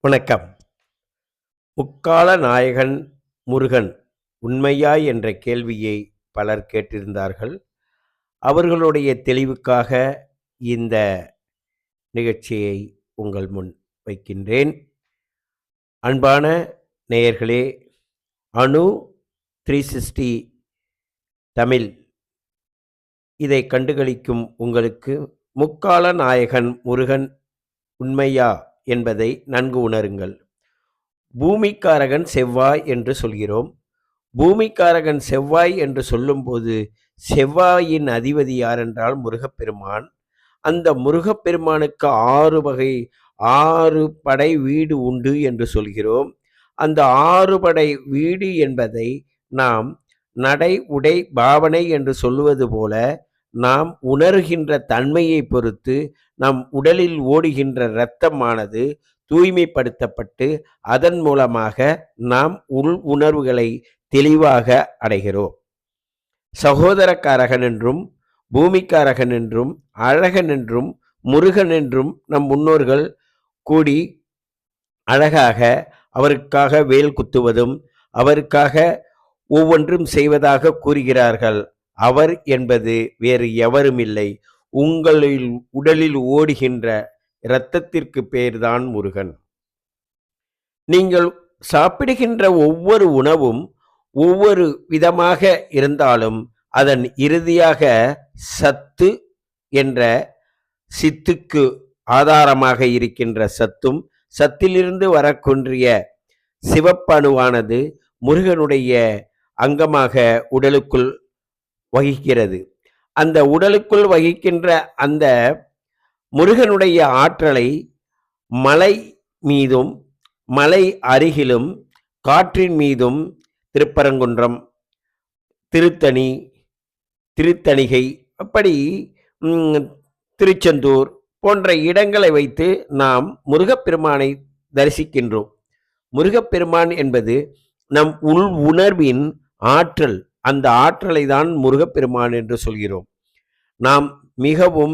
வணக்கம். முக்கால நாயகன் முருகன் உண்மையா என்ற கேள்வியை பலர் கேட்டிருந்தார்கள். அவர்களுடைய தெளிவுக்காக இந்த நிகழ்ச்சியை உங்கள் முன் வைக்கின்றேன். அன்பான நேயர்களே, அணு 360 தமிழ் இதை கண்டுகளிக்கும் உங்களுக்கு முக்கால நாயகன் முருகன் உண்மையா என்பதை நன்கு உணருங்கள். பூமிக்காரகன் செவ்வாய் என்று சொல்கிறோம். பூமிக்காரகன் செவ்வாய் என்று சொல்லும்போது செவ்வாயின் அதிபதி யார் என்றால் முருகப்பெருமான். அந்த முருகப்பெருமானுக்கு 6 படை வீடு உண்டு என்று சொல்கிறோம். அந்த 6 படை வீடு என்பதை நாம் நடை உடை பாவனை என்று சொல்லுவது போல நாம் உணர்கின்ற தன்மையை பொறுத்து நம் உடலில் ஓடுகின்ற இரத்தமானது தூய்மைப்படுத்தப்பட்டு அதன் மூலமாக நாம் உள் உணர்வுகளை தெளிவாக அடைகிறோம். சகோதரக்காரகன் என்றும் பூமிக்காரகன் என்றும் அழகன் என்றும் முருகன் என்றும் நம் முன்னோர்கள் கூடி அழகாக அவருக்காக வேல் குத்துவதும் அவருக்காக ஒவ்வொன்றும் செய்வதாக கூறுகிறார்கள். அவர் என்பது வேறு எவருமில்லை, உங்களில் உடலில் ஓடுகின்ற இரத்தத்திற்கு பெயர்தான் முருகன். நீங்கள் சாப்பிடுகின்ற ஒவ்வொரு உணவும் ஒவ்வொரு விதமாக இருந்தாலும் அதன் இறுதியாக சத்து என்ற சித்துக்கு ஆதாரமாக இருக்கின்ற சத்தும் சத்திலிருந்து வரக்கூடிய சிவப்பணுவானது முருகனுடைய அங்கமாக உடலுக்குள் வகிக்கிறது. அந்த உடலுக்குள் வகிக்கின்ற அந்த முருகனுடைய ஆற்றலை மலை மீதும் மலை அருகிலும் காற்றின் மீதும் திருப்பரங்குன்றம், திருத்தணி, திருத்தணிகை, அப்படி திருச்செந்தூர் போன்ற இடங்களை வைத்து நாம் முருகப்பெருமானை தரிசிக்கின்றோம். முருகப்பெருமான் என்பது நம் உள் உணர்வின் ஆற்றல். அந்த ஆற்றலை தான் முருகப்பெருமான் என்று சொல்கிறோம். நாம் மிகவும்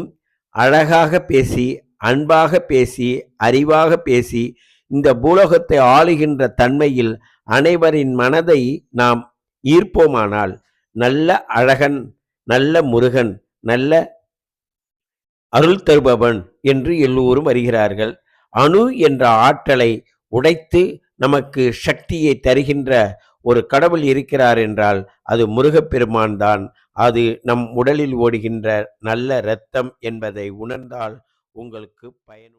அழகாக பேசி, அன்பாக பேசி, அறிவாக பேசி இந்த பூலோகத்தை ஆளுகின்ற தன்மையில் அனைவரின் மனதை நாம் ஈர்ப்போமானால் நல்ல அழகன், நல்ல முருகன், நல்ல அருள் தருபவன் என்று எல்லோரும் வருகிறார்கள். அணு என்ற ஆற்றலை உடைத்து நமக்கு சக்தியை தருகின்ற ஒரு கடவுள் இருக்கிறார் என்றால் அது முருகப்பெருமான் தான். அது நம் உடலில் ஓடுகின்ற நல்ல இரத்தம் என்பதை உணர்ந்தால் உங்களுக்கு பயன்.